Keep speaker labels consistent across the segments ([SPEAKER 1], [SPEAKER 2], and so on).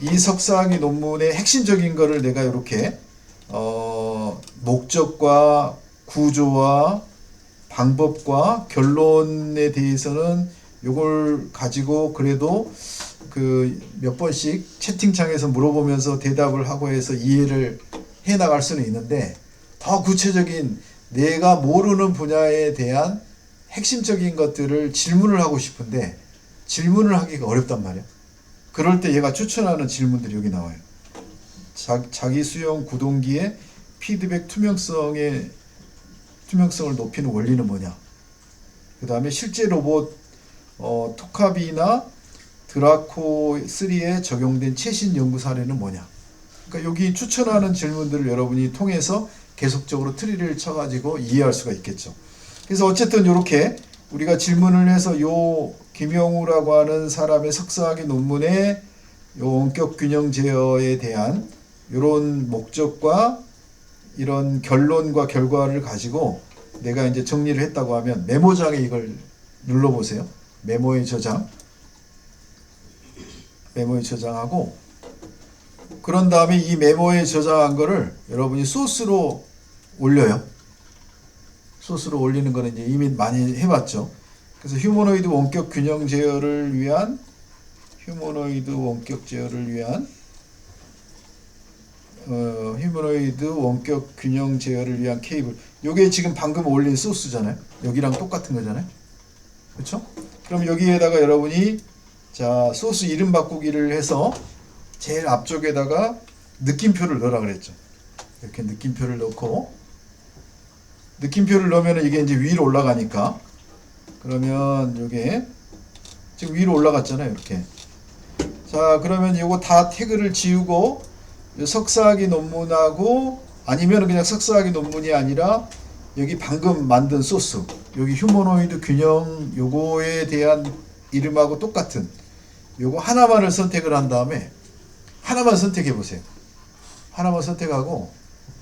[SPEAKER 1] 이 석사학위 논문의 핵심적인 거를 내가 이렇게 목적과 구조와 방법과 결론에 대해서는 요걸 가지고 그래도 그 몇 번씩 채팅창에서 물어보면서 대답을 하고 해서 이해를 해 나갈 수는 있는데, 더 구체적인 내가 모르는 분야에 대한 핵심적인 것들을 질문을 하고 싶은데 질문을 하기가 어렵단 말이야. 그럴 때 얘가 추천하는 질문들이 여기 나와요. 자기 수용 구동기의 피드백 투명성을 높이는 원리는 뭐냐. 그 다음에 실제 로봇 토카비나 드라코3에 적용된 최신 연구 사례는 뭐냐. 그러니까 여기 추천하는 질문들을 여러분이 통해서 계속적으로 트리를 쳐가지고 이해할 수가 있겠죠. 그래서 어쨌든 이렇게 우리가 질문을 해서 요 김영우라고 하는 사람의 석사학위 논문의 요 원격 균형 제어에 대한 이런 목적과 이런 결론과 결과를 가지고 내가 이제 정리를 했다고 하면 메모장에 이걸 눌러보세요. 메모에 저장하고, 그런 다음에 이 메모에 저장한 거를 여러분이 소스로 올려요. 소스로 올리는 거는 이제 이미 많이 해봤죠. 그래서 휴머노이드 원격 균형 제어를 위한 휴머노이드 원격 균형 제어를 위한 케이블. 요게 지금 방금 올린 소스잖아요. 여기랑 똑같은 거잖아요. 그렇죠? 그럼 여기에다가 여러분이 자 소스 이름 바꾸기를 해서 제일 앞쪽에다가 느낌표를 넣으라 그랬죠. 이렇게 느낌표를 넣고, 느낌표를 넣으면 이게 이제 위로 올라가니까, 그러면 요게 지금 위로 올라갔잖아요. 이렇게. 자 그러면 요거 다 태그를 지우고 석사학위 논문하고, 아니면 그냥 석사학위 논문이 아니라 여기 방금 만든 소스, 여기 휴머노이드 균형 요거에 대한 이름하고 똑같은 요거 하나만을 선택을 한 다음에 하나만 선택해 보세요. 하나만 선택하고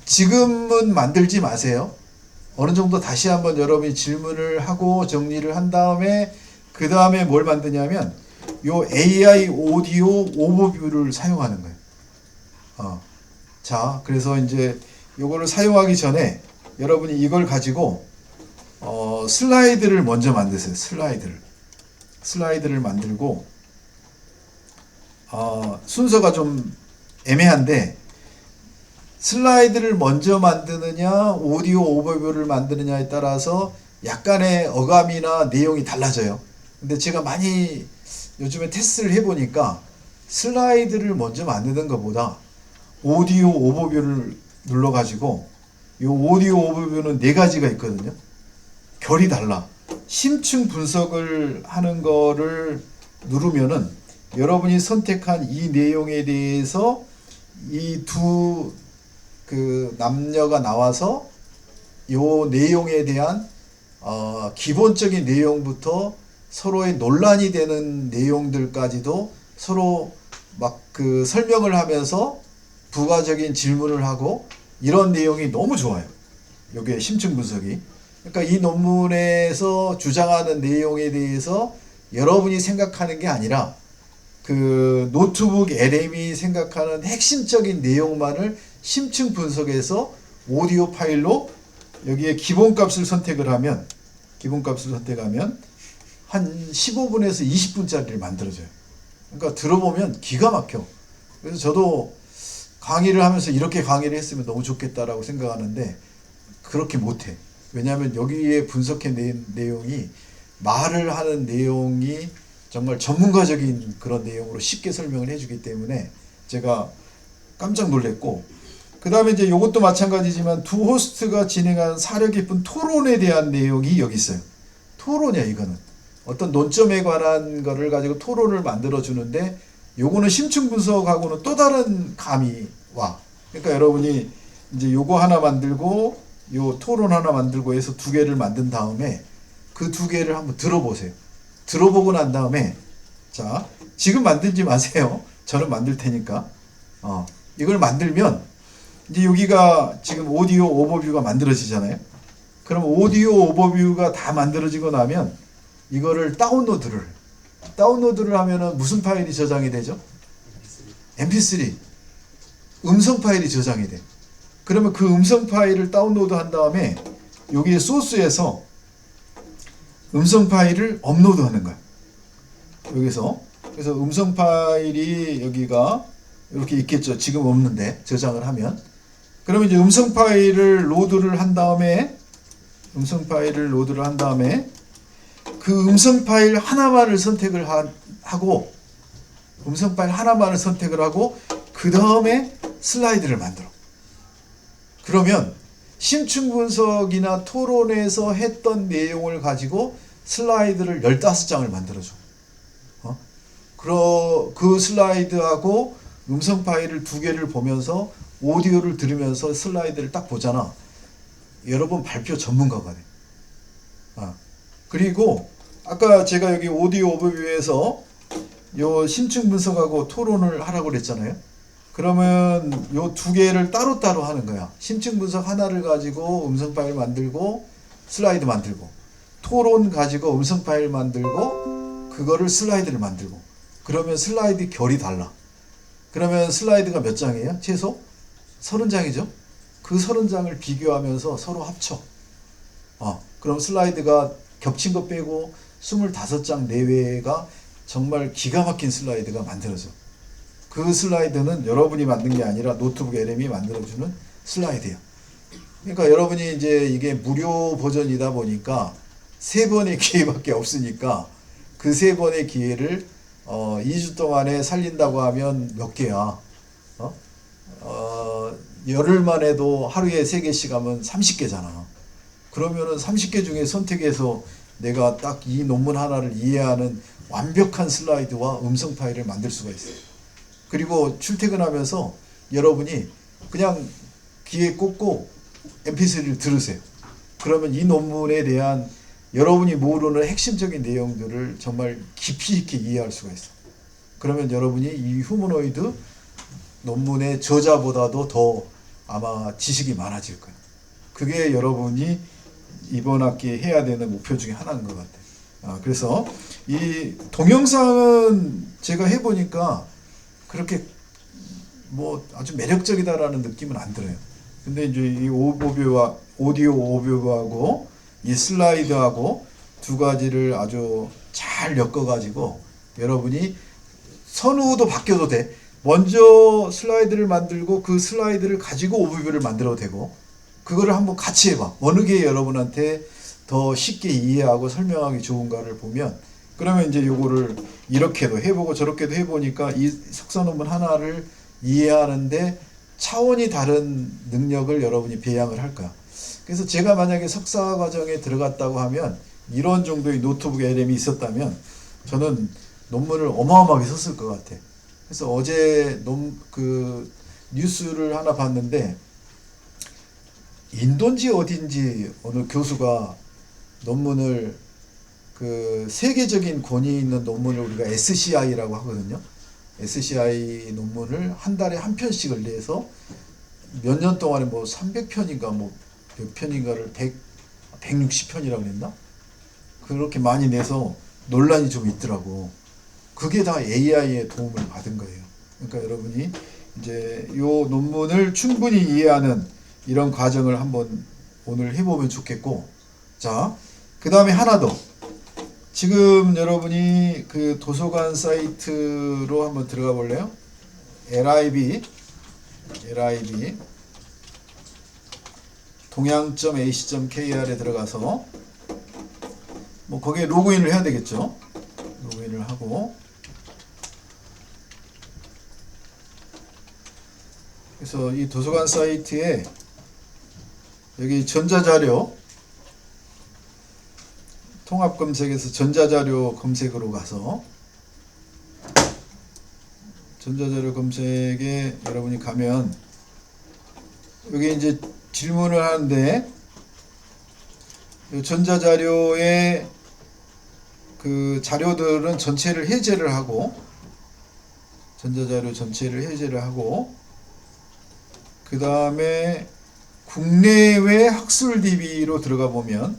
[SPEAKER 1] 지금은 만들지 마세요. 어느 정도 다시 한번 여러분이 질문을 하고 정리를 한 다음에 그 다음에 뭘 만드냐면 요 AI 오디오 오버뷰를 사용하는 거예요. 자, 그래서 이제 요거를 사용하기 전에 여러분이 이걸 가지고 슬라이드를 먼저 만드세요. 슬라이드를 만들고, 순서가 좀 애매한데 슬라이드를 먼저 만드느냐 오디오 오버뷰를 만드느냐에 따라서 약간의 어감이나 내용이 달라져요. 근데 제가 많이 요즘에 테스트를 해보니까 슬라이드를 먼저 만드는 것보다 오디오 오버뷰를 눌러가지고, 이 오디오 오버뷰는 4가지가 있거든요. 결이 달라. 심층 분석을 하는 거를 누르면은 여러분이 선택한 이 내용에 대해서 이 두 그 남녀가 나와서 요 내용에 대한 기본적인 내용부터 서로의 논란이 되는 내용들까지도 서로 막 그 설명을 하면서 부가적인 질문을 하고, 이런 내용이 너무 좋아요. 요게 심층 분석이. 그러니까 이 논문에서 주장하는 내용에 대해서 여러분이 생각하는 게 아니라 그 노트북 LM이 생각하는 핵심적인 내용만을 심층 분석해서 오디오 파일로 여기에 기본값을 선택하면 한 15분에서 20분짜리를 만들어줘요. 그러니까 들어보면 기가 막혀. 그래서 저도 강의를 하면서 이렇게 강의를 했으면 너무 좋겠다라고 생각하는데 그렇게 못해. 왜냐하면 여기에 분석한 내용이 말을 하는 내용이 정말 전문가적인 그런 내용으로 쉽게 설명을 해주기 때문에 제가 깜짝 놀랐고, 그 다음에 이제 이것도 마찬가지지만 두 호스트가 진행한 사려 깊은 토론에 대한 내용이 여기 있어요. 토론이야 이거는. 어떤 논점에 관한 거를 가지고 토론을 만들어 주는데, 요거는 심층 분석하고는 또 다른 감이 와. 그러니까 여러분이 이제 요거 하나 만들고 요 토론 하나 만들고 해서 2개를 만든 다음에 그 2개를 한번 들어보세요. 들어보고 난 다음에 자 지금 만들지 마세요. 저는 만들 테니까 이걸 만들면 이제 여기가 지금 오디오 오버뷰가 만들어지잖아요. 그럼 오디오 오버뷰가 다 만들어지고 나면 이거를 다운로드를 하면은 무슨 파일이 저장이 되죠? mp3 음성 파일이 저장이 돼. 그러면 그 음성 파일을 다운로드 한 다음에 여기에 소스에서 음성 파일을 업로드 하는 거야. 여기서. 그래서 음성 파일이 여기가 이렇게 있겠죠. 지금 없는데 저장을 하면. 그러면 이제 음성 파일을 로드를 한 다음에 그 음성 파일 하나만을 선택을 하고 그 다음에 슬라이드를 만들어. 그러면 심층 분석이나 토론에서 했던 내용을 가지고 슬라이드를 15장을 만들어줘. 그 슬라이드하고 음성 파일을 2개를 보면서 오디오를 들으면서 슬라이드를 딱 보잖아. 여러분 발표 전문가가 돼. 그리고 아까 제가 여기 오디오 오버뷰에서 요 심층 분석하고 토론을 하라고 그랬잖아요. 그러면 요 2개를 따로따로 하는 거야. 심층 분석 하나를 가지고 음성 파일 만들고 슬라이드 만들고, 토론 가지고 음성 파일 만들고 그거를 슬라이드를 만들고. 그러면 슬라이드 결이 달라. 그러면 슬라이드가 몇 장이에요? 최소 30장이죠. 그 30장을 비교하면서 서로 합쳐. 그럼 슬라이드가 겹친 거 빼고 25장 내외가 정말 기가 막힌 슬라이드가 만들어져. 그 슬라이드는 여러분이 만든 게 아니라 노트북 LM이 만들어주는 슬라이드예요. 그러니까 여러분이 이제 이게 무료 버전이다 보니까 3번의 기회밖에 없으니까 그 3번의 기회를 2주 동안에 살린다고 하면 몇 개야? 열흘만 해도 하루에 3개씩 하면 30개잖아. 그러면은 30개 중에 선택해서 내가 딱 이 논문 하나를 이해하는 완벽한 슬라이드와 음성 파일을 만들 수가 있어요. 그리고 출퇴근하면서 여러분이 그냥 귀에 꽂고 mp3를 들으세요. 그러면 이 논문에 대한 여러분이 모르는 핵심적인 내용들을 정말 깊이 있게 이해할 수가 있어요. 그러면 여러분이 이 휴머노이드 논문의 저자보다도 더 아마 지식이 많아질 거예요. 그게 여러분이 이번 학기에 해야 되는 목표 중에 하나인 것 같아요. 그래서 이 동영상은 제가 해보니까 그렇게 뭐 아주 매력적이다라는 느낌은 안 들어요. 근데 이제 이 오버뷰와 오디오 오버뷰하고 이 슬라이드하고 2가지를 아주 잘 엮어가지고 여러분이 선우도 바뀌어도 돼. 먼저 슬라이드를 만들고 그 슬라이드를 가지고 오버뷰를 만들어도 되고, 그거를 한번 같이 해봐. 어느 게 여러분한테 더 쉽게 이해하고 설명하기 좋은가를 보면, 그러면 이제 요거를 이렇게도 해보고 저렇게도 해보니까 이 석사 논문 하나를 이해하는데 차원이 다른 능력을 여러분이 배양을 할 거야. 그래서 제가 만약에 석사 과정에 들어갔다고 하면 이런 정도의 노트북 LM이 있었다면 저는 논문을 어마어마하게 썼을 것 같아. 그래서 어제 뉴스를 하나 봤는데, 인도인지 어딘지 어느 교수가 논문을 세계적인 권위 있는 논문을 우리가 SCI라고 하거든요. SCI 논문을 한 달에 한 편씩을 내서 몇 년 동안에 뭐 300편인가 뭐 몇 편인가를 160편이라고 했나? 그렇게 많이 내서 논란이 좀 있더라고. 그게 다 AI의 도움을 받은 거예요. 그러니까 여러분이 이제 요 논문을 충분히 이해하는 이런 과정을 한번 오늘 해보면 좋겠고, 자, 그 다음에 하나 더. 지금 여러분이 그 도서관 사이트로 한번 들어가 볼래요? LIB 동양.ac.kr에 들어가서 뭐 거기에 로그인을 해야 되겠죠. 로그인을 하고, 그래서 이 도서관 사이트에 여기 전자자료 통합 검색에서 전자자료 검색으로 가서 전자자료 검색에 여러분이 가면 여기 이제 질문을 하는데, 이 전자자료의 그 자료들은 전체를 해제를 하고, 전자자료 전체를 해제를 하고, 그 다음에 국내외 학술 DB로 들어가 보면,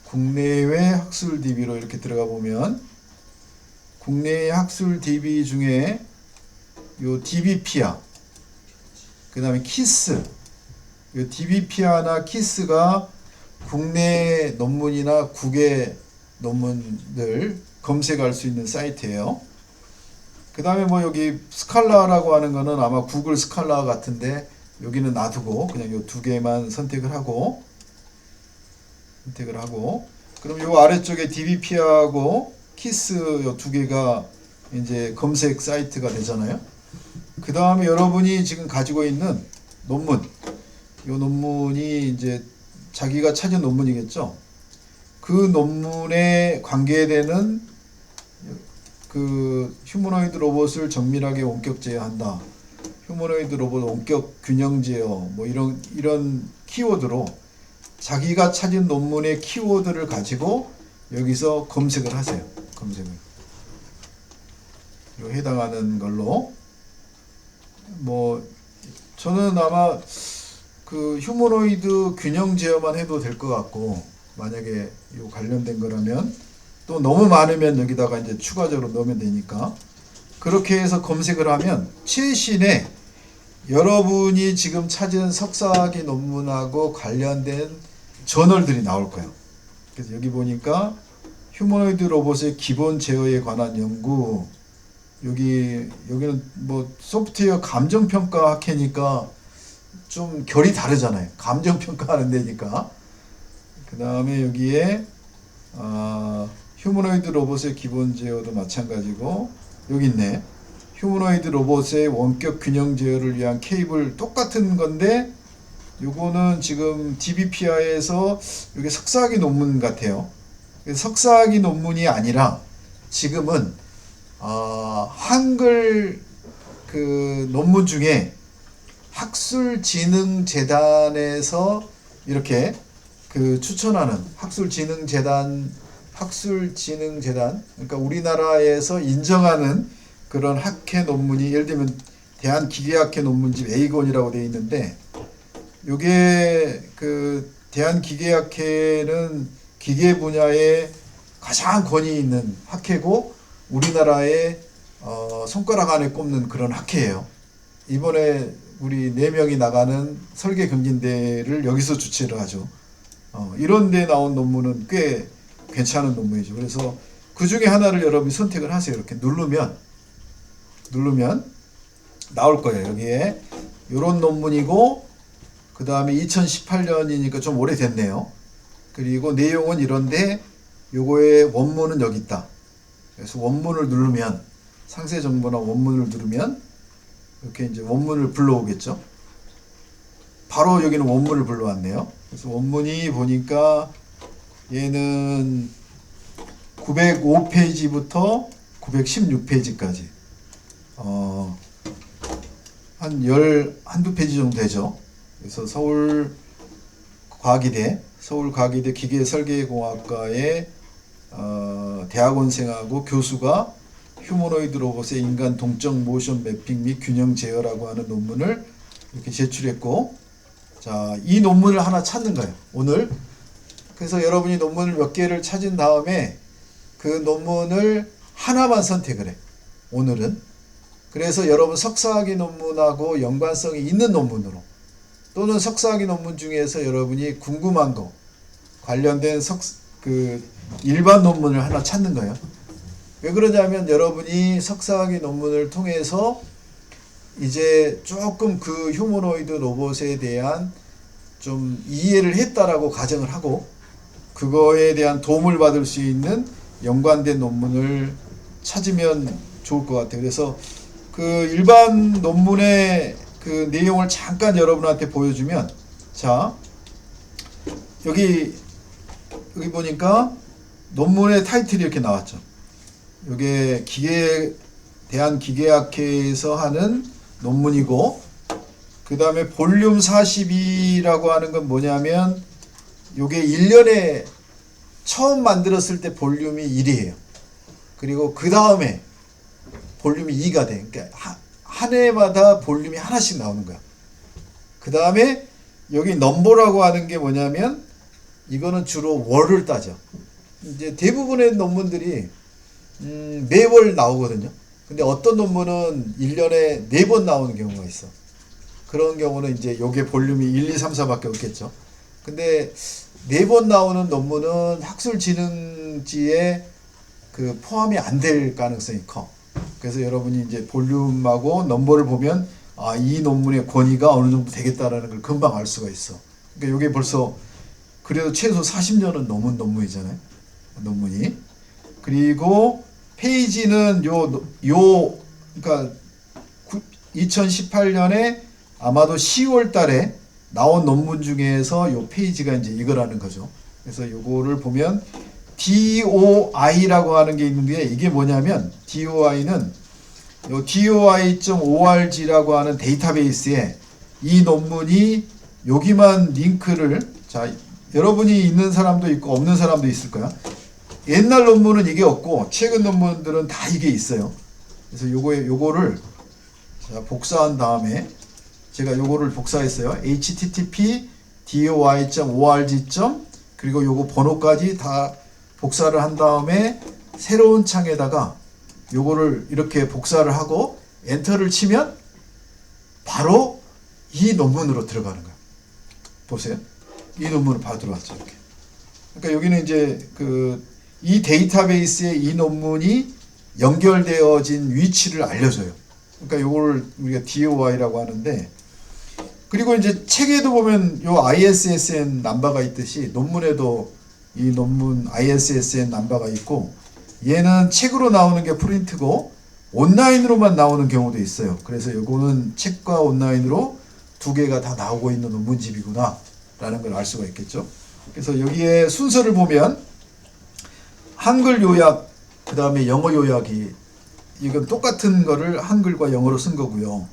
[SPEAKER 1] 국내외 학술 DB로 이렇게 들어가 보면 국내외 학술 DB 중에 요 DBP야. 그 다음에 키스. 요 DBP야나 키스가 국내 논문이나 국외 논문들 검색할 수 있는 사이트예요. 그 다음에 뭐 여기 스칼라라고 하는 거는 아마 구글 스칼라 같은데 여기는 놔두고 그냥 요 두 개만 선택을 하고 그럼 요 아래쪽에 DBP하고 키스 요 두 개가 이제 검색 사이트가 되잖아요. 그 다음에 여러분이 지금 가지고 있는 논문, 요 논문이 이제 자기가 찾은 논문이겠죠. 그 논문에 관계되는 그 휴머노이드 로봇을 정밀하게 원격 제어한다. 휴머노이드 로봇 원격 균형 제어 뭐 이런 키워드로 자기가 찾은 논문의 키워드를 가지고 여기서 검색을 하세요. 검색을. 요 해당하는 걸로 뭐 저는 아마 그 휴머노이드 균형 제어만 해도 될 것 같고 만약에 요 관련된 거라면 또 너무 많으면 여기다가 이제 추가적으로 넣으면 되니까 그렇게 해서 검색을 하면 최신의 여러분이 지금 찾은 석사학위 논문하고 관련된 저널들이 나올 거예요. 그래서 여기 보니까 휴머노이드 로봇의 기본 제어에 관한 연구 여기는 뭐 소프트웨어 감정평가 학회니까 좀 결이 다르잖아요. 감정평가하는 데니까. 그 다음에 여기에 휴머노이드 로봇의 기본 제어도 마찬가지고 여기 있네. 휴머노이드 로봇의 원격 균형 제어를 위한 케이블 똑같은 건데 요거는 지금 DBPI에서 이게 석사학위 논문 같아요. 석사학위 논문이 아니라 지금은 한글 그 논문 중에 학술진흥재단에서 이렇게 그 추천하는 학술진흥재단 그러니까 우리나라에서 인정하는 그런 학회 논문이 예를 들면 대한기계학회 논문집 A권이라고 되어 있는데 요게 그 대한기계학회는 기계 분야에 가장 권위 있는 학회고 우리나라의 손가락 안에 꼽는 그런 학회예요. 이번에 우리 4명이 나가는 설계 경진대회를 여기서 주최를 하죠. 이런 데 나온 논문은 꽤 괜찮은 논문이죠. 그래서 그 중에 하나를 여러분이 선택을 하세요. 이렇게 누르면 나올 거예요. 여기에 이런 논문이고 그 다음에 2018년이니까 좀 오래됐네요. 그리고 내용은 이런데 요거의 원문은 여기 있다. 그래서 원문을 누르면 상세 정보나 원문을 누르면 이렇게 이제 원문을 불러오겠죠. 바로 여기는 원문을 불러왔네요. 그래서 원문이 보니까 얘는 905페이지부터 916페이지까지 한두 페이지 정도 되죠. 그래서 서울과기대 기계설계공학과의 대학원생하고 교수가 휴머노이드 로봇의 인간 동적 모션 매핑 및 균형 제어라고 하는 논문을 이렇게 제출했고, 자, 이 논문을 하나 찾는 거예요, 오늘. 그래서 여러분이 논문을 몇 개를 찾은 다음에 그 논문을 하나만 선택을 해, 오늘은. 그래서 여러분 석사학위 논문하고 연관성이 있는 논문으로 또는 석사학위 논문 중에서 여러분이 궁금한 거 관련된 일반 논문을 하나 찾는 거예요. 왜 그러냐면 여러분이 석사학위 논문을 통해서 이제 조금 그 휴머노이드 로봇에 대한 좀 이해를 했다라고 가정을 하고 그거에 대한 도움을 받을 수 있는 연관된 논문을 찾으면 좋을 것 같아요. 그래서 그 일반 논문의 그 내용을 잠깐 여러분한테 보여주면, 자, 여기 보니까 논문의 타이틀이 이렇게 나왔죠. 이게 대한기계학회에서 하는 논문이고, 그 다음에 볼륨 42라고 하는 건 뭐냐면 이게 1년에 처음 만들었을 때 볼륨이 1이에요. 그리고 그 다음에 볼륨이 2가 돼. 그러니까 한 해마다 볼륨이 하나씩 나오는 거야. 그 다음에 여기 넘버라고 하는 게 뭐냐면 이거는 주로 월을 따져. 이제 대부분의 논문들이 매월 나오거든요. 근데 어떤 논문은 1년에 4번 나오는 경우가 있어. 그런 경우는 이제 요게 볼륨이 1, 2, 3, 4밖에 없겠죠. 근데 4번 나오는 논문은 학술진흥지에 그 포함이 안 될 가능성이 커. 그래서 여러분이 이제 볼륨하고 넘버를 보면 아, 이 논문의 권위가 어느 정도 되겠다라는 걸 금방 알 수가 있어. 그러니까 요게 벌써 그래도 최소 40년은 넘은 논문이잖아요. 논문이. 그리고 페이지는 그러니까 2018년에 아마도 10월 달에 나온 논문 중에서 요 페이지가 이제 이거라는 거죠. 그래서 요거를 보면 DOI라고 하는 게 있는데 이게 뭐냐면 DOI는 요 DOI.org라고 하는 데이터베이스에 이 논문이 여기만 링크를 자 여러분이 있는 사람도 있고 없는 사람도 있을 거야. 옛날 논문은 이게 없고 최근 논문들은 다 이게 있어요. 그래서 요거를 자, 복사한 다음에 제가 요거를 복사했어요. http doi.org. 그리고 요거 번호까지 다 복사를 한 다음에 새로운 창에다가 요거를 이렇게 복사를 하고 엔터를 치면 바로 이 논문으로 들어가는 거야. 보세요. 이 논문으로 바로 들어왔죠. 이렇게. 그러니까 여기는 이제 이 데이터베이스에 이 논문이 연결되어진 위치를 알려줘요. 그러니까 요걸 우리가 DOI라고 하는데 그리고 이제 책에도 보면 요 ISSN 넘버가 있듯이 논문에도 이 논문 ISSN 넘버가 있고 얘는 책으로 나오는 게 프린트고 온라인으로만 나오는 경우도 있어요. 그래서 요거는 책과 온라인으로 두 개가 다 나오고 있는 논문집이구나 라는 걸 알 수가 있겠죠. 그래서 여기에 순서를 보면 한글 요약 그 다음에 영어 요약이 이건 똑같은 거를 한글과 영어로 쓴 거고요.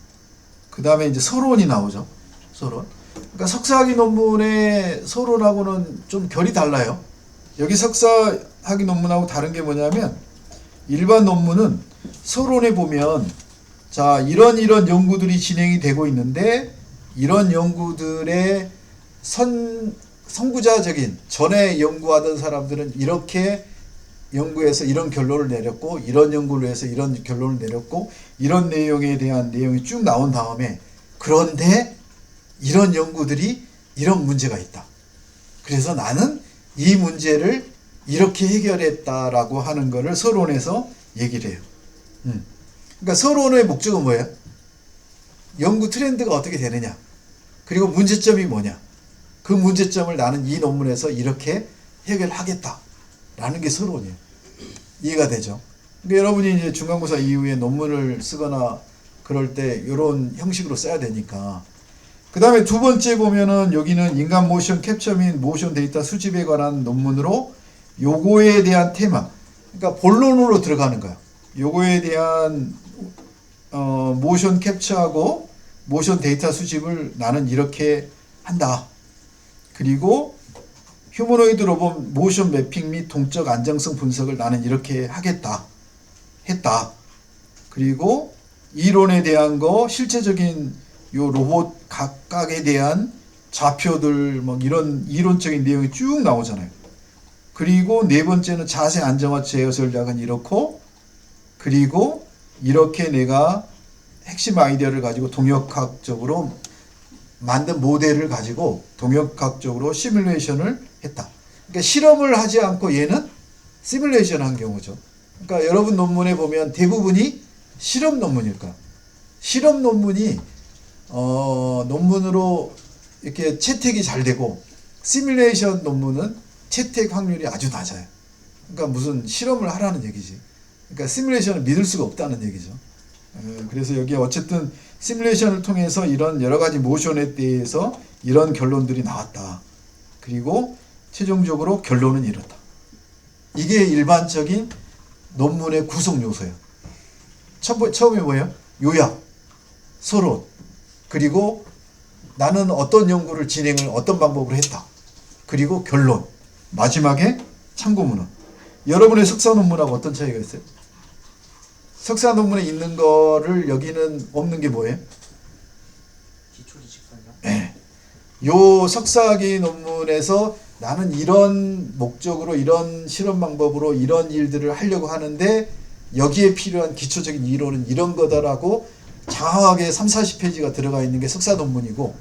[SPEAKER 1] 그 다음에 이제 서론이 나오죠. 서론. 그러니까 석사학위 논문의 서론하고는 좀 결이 달라요. 여기 석사학위 논문하고 다른 게 뭐냐면 일반 논문은 서론에 보면 자 이런 연구들이 진행이 되고 있는데 이런 연구들의 선구자적인 전에 연구하던 사람들은 이렇게 연구해서 이런 결론을 내렸고 이런 연구를 해서 이런 결론을 내렸고 이런 내용에 대한 내용이 쭉 나온 다음에 그런데 이런 연구들이 이런 문제가 있다. 그래서 나는 이 문제를 이렇게 해결했다라고 하는 거를 서론에서 얘기를 해요. 그러니까 서론의 목적은 뭐예요? 연구 트렌드가 어떻게 되느냐. 그리고 문제점이 뭐냐. 그 문제점을 나는 이 논문에서 이렇게 해결하겠다라는 게 서론이에요. 이해가 되죠? 그러니까 여러분이 이제 중간고사 이후에 논문을 쓰거나 그럴 때 이런 형식으로 써야 되니까. 그 다음에 두 번째 보면은 여기는 인간 모션 캡처 및 모션 데이터 수집에 관한 논문으로 요거에 대한 테마, 그러니까 본론으로 들어가는 거야. 요거에 대한 모션 캡처하고 모션 데이터 수집을 나는 이렇게 한다. 그리고 휴머노이드 로봇 모션 매핑 및 동적 안정성 분석을 나는 이렇게 하겠다. 했다. 그리고 이론에 대한 거, 실제적인 요 로봇 각각에 대한 좌표들 뭐 이런 이론적인 내용이 쭉 나오잖아요. 그리고 네 번째는 자세 안정화 제어 전략은 이렇고 그리고 이렇게 내가 핵심 아이디어를 가지고 동역학적으로 만든 모델을 가지고 동역학적으로 시뮬레이션을 했다. 그러니까 실험을 하지 않고 얘는 시뮬레이션 한 경우죠. 그러니까 여러분 논문에 보면 대부분이 실험 논문일 거야. 실험 논문이 논문으로 이렇게 채택이 잘 되고 시뮬레이션 논문은 채택 확률이 아주 낮아요. 그러니까 무슨 실험을 하라는 얘기지. 그러니까 시뮬레이션을 믿을 수가 없다는 얘기죠. 그래서 여기에 어쨌든 시뮬레이션을 통해서 이런 여러 가지 모션에 대해서 이런 결론들이 나왔다. 그리고 최종적으로 결론은 이렇다. 이게 일반적인 논문의 구성 요소예요. 처음에 뭐예요? 요약, 서론, 그리고 나는 어떤 연구를 진행을 어떤 방법으로 했다. 그리고 결론, 마지막에 참고문헌. 여러분의 석사 논문하고 어떤 차이가 있어요? 석사 논문에 있는 거를 여기는 없는 게 뭐예요?
[SPEAKER 2] 기초지식서요?
[SPEAKER 1] 네. 요 석사학위 논문에서 나는 이런 목적으로 이런 실험 방법으로 이런 일들을 하려고 하는데 여기에 필요한 기초적인 이론은 이런 거다라고 장황하게 3, 40페이지가 들어가 있는 게 석사 논문이고,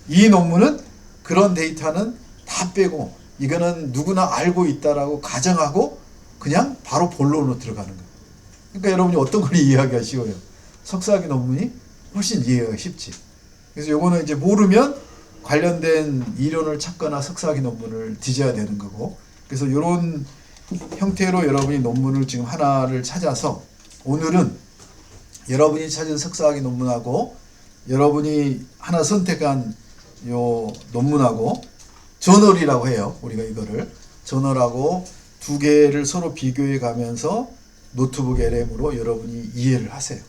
[SPEAKER 1] 이 논문은 그런 데이터는 다 빼고 이거는 누구나 알고 있다라고 가정하고 그냥 바로 본론으로 들어가는 거예요. 그러니까 여러분이 어떤 걸 이해하기가 쉬워요. 석사학위 논문이 훨씬 이해가 쉽지. 그래서 요거는 이제 모르면 관련된 이론을 찾거나 석사학위 논문을 뒤져야 되는 거고, 그래서 이런 형태로 여러분이 논문을 지금 하나를 찾아서, 오늘은 여러분이 찾은 석사학위 논문하고 여러분이 하나 선택한 요 논문하고 저널이라고 해요. 우리가 이거를 저널하고 두 개를 서로 비교해 가면서 노트북 LM으로 여러분이 이해를 하세요.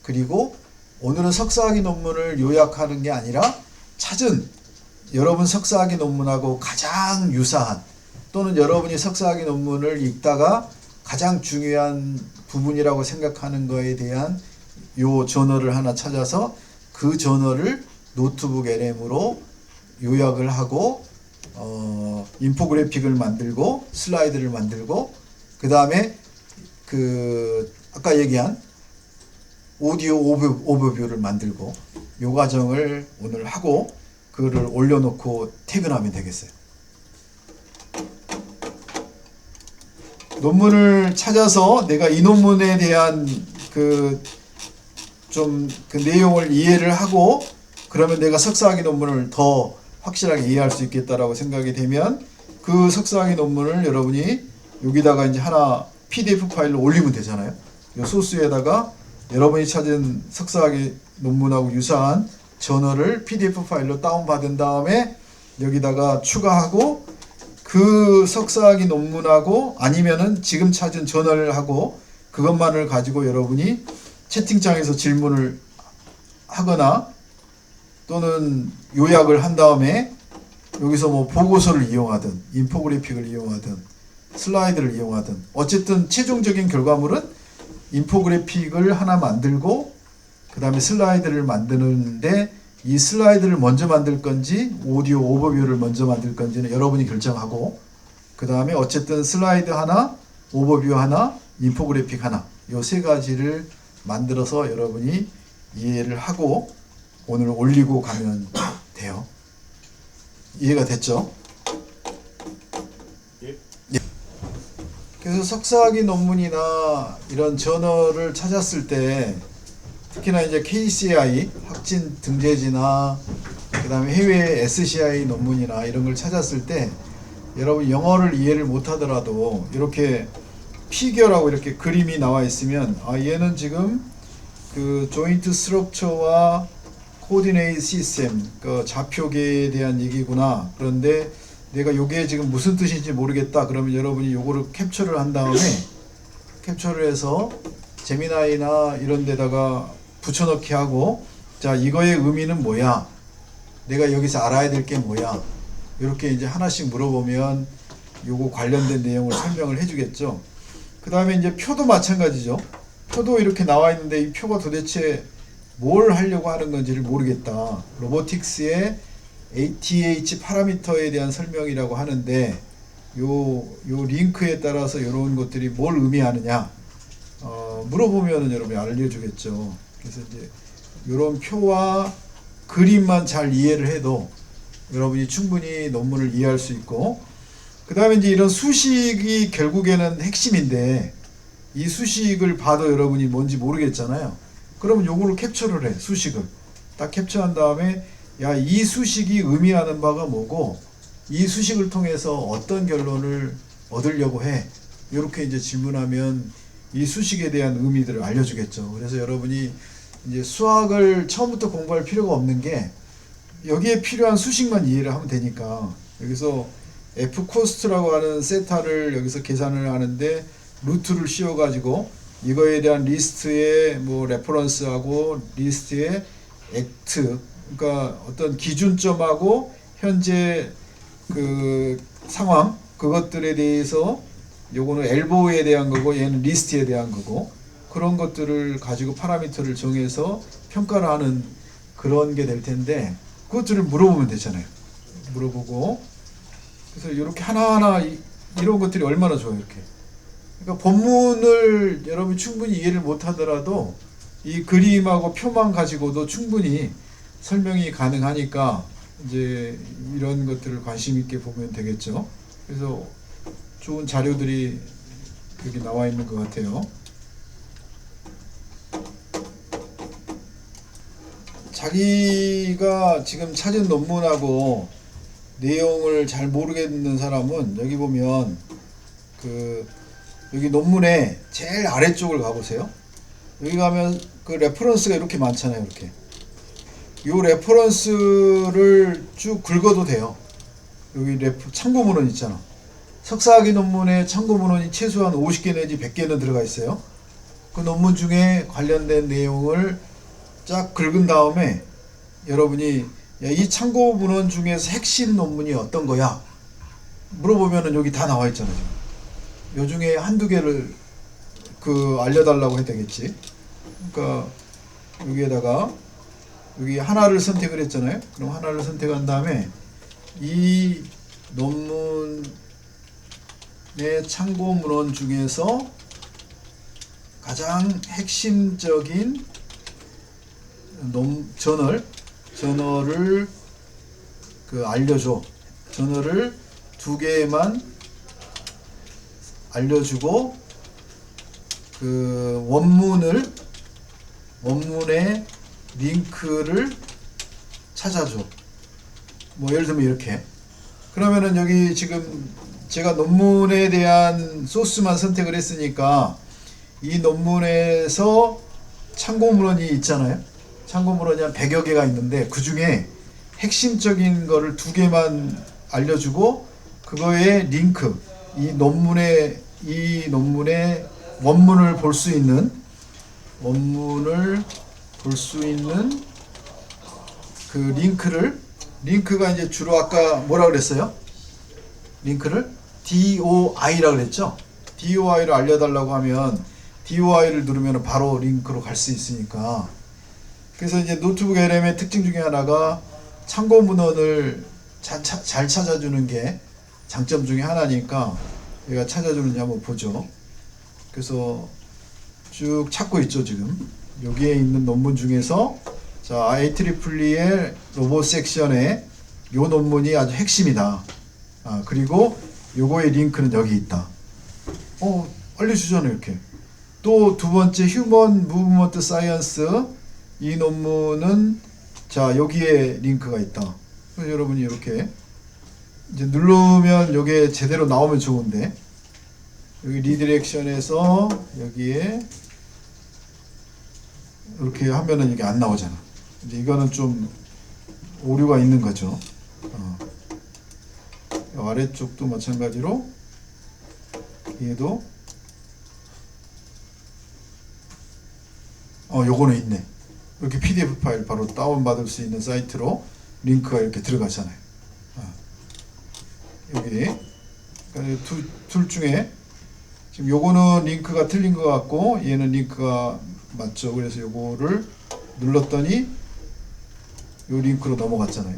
[SPEAKER 1] 그리고 오늘은 석사학위 논문을 요약하는 게 아니라 찾은 여러분 석사학위 논문하고 가장 유사한, 또는 여러분이 석사학위 논문을 읽다가 가장 중요한 부분이라고 생각하는 거에 대한 요 저널을 하나 찾아서 그 저널을 노트북 LM으로 요약을 하고 인포그래픽을 만들고 슬라이드를 만들고, 그 다음에 그 아까 얘기한 오디오 오버뷰를 만들고, 요 과정을 오늘 하고 그거를 올려놓고 퇴근하면 되겠어요. 논문을 찾아서 내가 이 논문에 대한 그 내용을 이해를 하고, 그러면 내가 석사학위 논문을 더 확실하게 이해할 수 있겠다라고 생각이 되면 그 석사학위 논문을 여러분이 여기다가 이제 하나 PDF 파일로 올리면 되잖아요. 이 소스에다가 여러분이 찾은 석사학위 논문하고 유사한 저널을 PDF 파일로 다운받은 다음에 여기다가 추가하고, 그 석사학위 논문하고 아니면은 지금 찾은 저널하고 그것만을 가지고 여러분이 채팅창에서 질문을 하거나 또는 요약을 한 다음에 여기서 뭐 보고서를 이용하든 인포그래픽을 이용하든 슬라이드를 이용하든, 어쨌든 최종적인 결과물은 인포그래픽을 하나 만들고 그 다음에 슬라이드를 만드는데, 이 슬라이드를 먼저 만들 건지 오디오 오버뷰를 먼저 만들 건지는 여러분이 결정하고, 그 다음에 어쨌든 슬라이드 하나, 오버뷰 하나, 인포그래픽 하나, 요 세 가지를 만들어서 여러분이 이해를 하고 오늘 올리고 가면 돼요. 이해가 됐죠? 예. 그래서 석사학위 논문이나 이런 저널을 찾았을 때, 특히나 이제 KCI 학진 등재지나 그 다음에 해외 SCI 논문이나 이런 걸 찾았을 때, 여러분 영어를 이해를 못하더라도 이렇게 피겨라고 이렇게 그림이 나와 있으면, 아 얘는 지금 그 조인트 스트럭처와 코디네이트 시스템, 그 좌표계에 대한 얘기구나. 그런데 내가 요게 지금 무슨 뜻인지 모르겠다. 그러면 여러분이 요거를 캡처를 한 다음에 캡처를 해서 제미나이나 이런 데다가 붙여넣기 하고, 자 이거의 의미는 뭐야? 내가 여기서 알아야 될 게 뭐야? 이렇게 이제 하나씩 물어보면 요거 관련된 내용을 설명을 해주겠죠. 그 다음에 이제 표도 마찬가지죠. 표도 이렇게 나와 있는데 이 표가 도대체 뭘 하려고 하는 건지를 모르겠다. 로보틱스의 ATH 파라미터에 대한 설명이라고 하는데, 요 링크에 따라서 이런 것들이 뭘 의미하느냐 물어보면은 여러분이 알려주겠죠. 그래서 이제 이런 표와 그림만 잘 이해를 해도 여러분이 충분히 논문을 이해할 수 있고, 그 다음에 이제 이런 수식이 결국에는 핵심인데, 이 수식을 봐도 여러분이 뭔지 모르겠잖아요. 그러면 요거를 캡처를 해. 수식을 딱 캡처한 다음에, 야 이 수식이 의미하는 바가 뭐고 이 수식을 통해서 어떤 결론을 얻으려고 해. 이렇게 이제 질문하면 이 수식에 대한 의미들을 알려주겠죠. 그래서 여러분이 이제 수학을 처음부터 공부할 필요가 없는 게, 여기에 필요한 수식만 이해를 하면 되니까. 여기서 F 코스트라고 하는 세타를 여기서 계산을 하는데 루트를 씌워 가지고 이거에 대한 리스트의 뭐 레퍼런스하고 리스트의 액트, 그러니까 어떤 기준점하고 현재 그 상황, 그것들에 대해서 요거는 엘보에 대한 거고 얘는 리스트에 대한 거고, 그런 것들을 가지고 파라미터를 정해서 평가를 하는 그런 게 될 텐데, 그것들을 물어보면 되잖아요. 물어보고, 그래서 이렇게 하나하나 이런 것들이 얼마나 좋아요. 이렇게 그러니까 본문을 여러분이 충분히 이해를 못하더라도 이 그림하고 표만 가지고도 충분히 설명이 가능하니까 이제 이런 것들을 관심 있게 보면 되겠죠. 그래서 좋은 자료들이 여기 나와 있는 것 같아요. 자기가 지금 찾은 논문하고 내용을 잘 모르겠는 사람은 여기 보면 여기 논문의 제일 아래쪽을 가보세요. 여기 가면 그 레퍼런스가 이렇게 많잖아요. 이렇게 요 레퍼런스를 쭉 긁어도 돼요. 여기 참고문헌 있잖아. 석사학위 논문에 참고문헌이 최소한 50개 내지 100개는 들어가 있어요. 그 논문 중에 관련된 내용을 쫙 긁은 다음에 여러분이 야, 이 참고문헌 중에서 핵심 논문이 어떤 거야? 물어보면은 여기 다 나와 있잖아요. 요 중에 한두 개를 알려달라고 해야 되겠지. 그러니까 여기에다가 여기 하나를 선택을 했잖아요. 그럼 하나를 선택한 다음에 이 논문의 참고문헌 중에서 가장 핵심적인 저널을 알려줘. 저널을 2개만 알려주고 원문의 링크를 찾아줘. 뭐 예를 들면 이렇게. 그러면은 여기 지금 제가 논문에 대한 소스만 선택을 했으니까 이 논문에서 참고문헌이 있잖아요. 참고문헌이 한 100여 개가 있는데 그 중에 핵심적인 거를 2개만 알려주고 그거의 링크, 이 논문의 원문을 볼 수 있는 그 링크가 이제 주로 아까 뭐라 그랬어요? 링크를 DOI라 그랬죠? DOI를 알려달라고 하면 DOI를 누르면 바로 링크로 갈 수 있으니까. 그래서 이제 노트북 LM의 특징 중에 하나가 참고문헌을 잘 찾아주는 게 장점 중에 하나니까 얘가 찾아주는지 한번 보죠. 그래서 쭉 찾고 있죠. 지금 여기에 있는 논문 중에서 자 IEEE의 로봇 섹션에 요 논문이 아주 핵심이다. 그리고 요거의 링크는 여기 있다. 알려주잖아요. 이렇게. 또 두 번째 휴먼 무브먼트 사이언스 이 논문은 자 여기에 링크가 있다. 그래서 여러분이 이렇게 이제 누르면 이게 제대로 나오면 좋은데 여기 리디렉션에서 여기에 이렇게 하면은 이게 안 나오잖아. 이제 이거는 좀 오류가 있는 거죠. 아래쪽도 마찬가지로 얘도 요거는 있네. 이렇게 PDF 파일 바로 다운받을 수 있는 사이트로 링크가 이렇게 들어가잖아요. 여기 둘 중에 지금 요거는 링크가 틀린 것 같고 얘는 링크가 맞죠. 그래서 요거를 눌렀더니 요 링크로 넘어갔잖아요.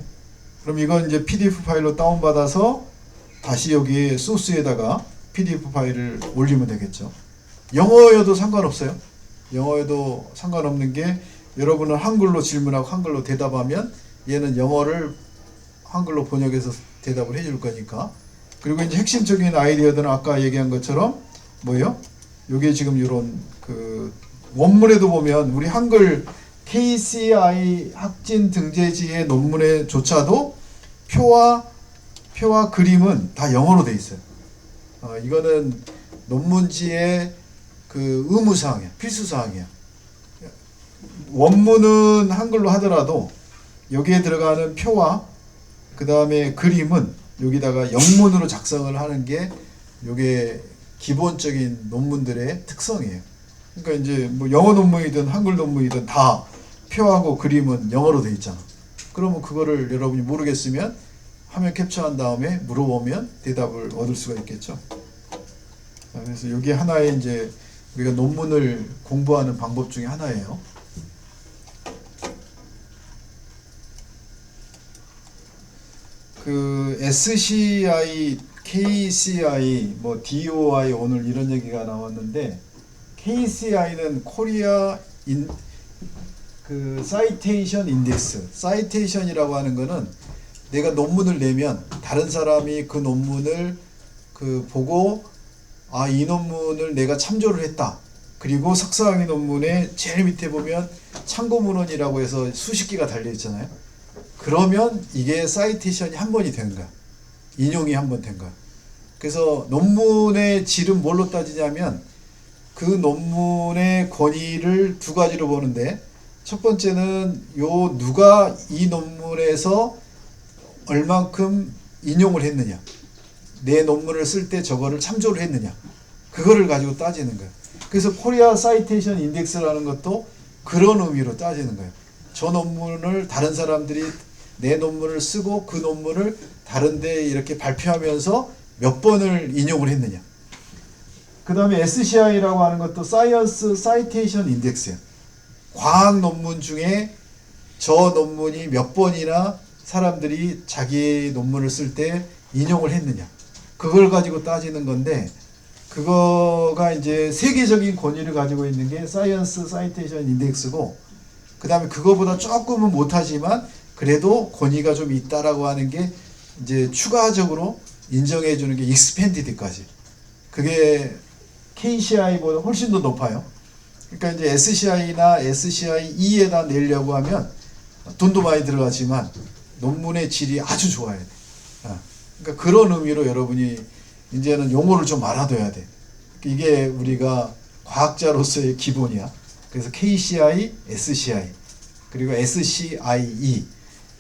[SPEAKER 1] 그럼 이건 이제 PDF 파일로 다운받아서 다시 여기 소스에다가 PDF 파일을 올리면 되겠죠. 영어여도 상관없어요. 영어에도 상관없는 게 여러분은 한글로 질문하고 한글로 대답하면 얘는 영어를 한글로 번역해서 대답을 해줄 거니까. 그리고 이제 핵심적인 아이디어들은 아까 얘기한 것처럼 뭐예요? 요게 지금 이런 원문에도 보면 우리 한글 KCI 학진 등재지의 논문에조차도 표와 그림은 다 영어로 돼 있어요. 이거는 논문지의 의무사항이야. 필수사항이야. 원문은 한글로 하더라도 여기에 들어가는 표와 그 다음에 그림은 여기다가 영문으로 작성을 하는 게 요게 기본적인 논문들의 특성이에요. 그러니까 이제 뭐 영어 논문이든 한글 논문이든 다 표하고 그림은 영어로 돼 있잖아. 그러면 그거를 여러분이 모르겠으면 화면 캡처한 다음에 물어보면 대답을 얻을 수가 있겠죠. 그래서 이게 하나의 이제 우리가 논문을 공부하는 방법 중에 하나예요. SCI KCI, 뭐 DOI 오늘 이런 얘기가 나왔는데 KCI는 코리아 그 사이테이션 인덱스. 사이테이션이라고 하는 거는 내가 논문을 내면 다른 사람이 그 논문을 그 보고 아, 이 논문을 내가 참조를 했다. 그리고 석사학위 논문에 제일 밑에 보면 참고 문헌이라고 해서 수십 개가 달려 있잖아요. 그러면 이게 사이테이션이 한 번이 된 거야. 인용이 한 번 된 거야. 그래서 논문의 질은 뭘로 따지냐면 그 논문의 권위를 두 가지로 보는데 첫 번째는 요 누가 이 논문에서 얼만큼 인용을 했느냐, 내 논문을 쓸 때 저거를 참조를 했느냐, 그거를 가지고 따지는 거예요. 그래서 코리아 사이테이션 인덱스라는 것도 그런 의미로 따지는 거예요. 저 논문을 다른 사람들이 내 논문을 쓰고 그 논문을 다른 데 이렇게 발표하면서 몇 번을 인용을 했느냐. 그 다음에 SCI라고 하는 것도 사이언스 사이테이션 인덱스예요. 과학 논문 중에 저 논문이 몇 번이나 사람들이 자기 논문을 쓸 때 인용을 했느냐. 그걸 가지고 따지는 건데 그거가 이제 세계적인 권위를 가지고 있는 게 사이언스 사이테이션 인덱스고 그 다음에 그거보다 조금은 못하지만 그래도 권위가 좀 있다라고 하는 게 이제 추가적으로 인정해 주는 게 익스펜디드까지. 그게 KCI보다 훨씬 더 높아요. 그러니까 이제 SCI나 SCI-E에다 내려고 하면 돈도 많이 들어가지만 논문의 질이 아주 좋아야 돼. 그러니까 그런 의미로 여러분이 이제는 용어를 좀 알아둬야 돼. 이게 우리가 과학자로서의 기본이야. 그래서 KCI, SCI, 그리고 SCI-E.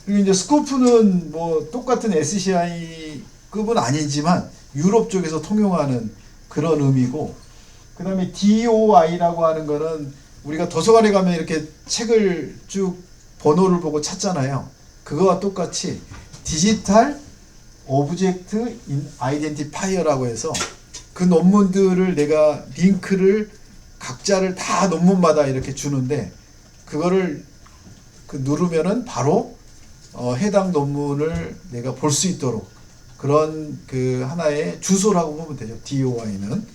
[SPEAKER 1] 그리고 이제 스코프는 뭐 똑같은 SCI 급은 아니지만 유럽 쪽에서 통용하는 그런 의미고, 그 다음에 DOI라고 하는 거는 우리가 도서관에 가면 이렇게 책을 쭉 번호를 보고 찾잖아요. 그거와 똑같이 디지털 오브젝트 아이덴티파이어라고 해서 그 논문들을 내가 링크를 각자를 다 논문마다 이렇게 주는데 그거를 그 누르면은 바로 해당 논문을 내가 볼 수 있도록 그런 그 하나의 주소라고 보면 되죠. DOI는.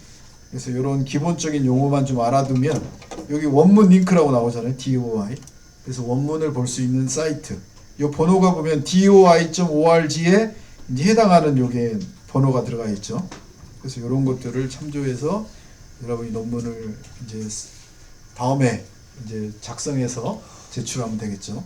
[SPEAKER 1] 그래서 이런 기본적인 용어만 좀 알아두면 여기 원문 링크라고 나오잖아요. DOI. 그래서 원문을 볼 수 있는 사이트. 이 번호가 보면 DOI.org에 이제 해당하는 요게 번호가 들어가 있죠. 그래서 이런 것들을 참조해서 여러분이 논문을 이제 다음에 이제 작성해서 제출하면 되겠죠.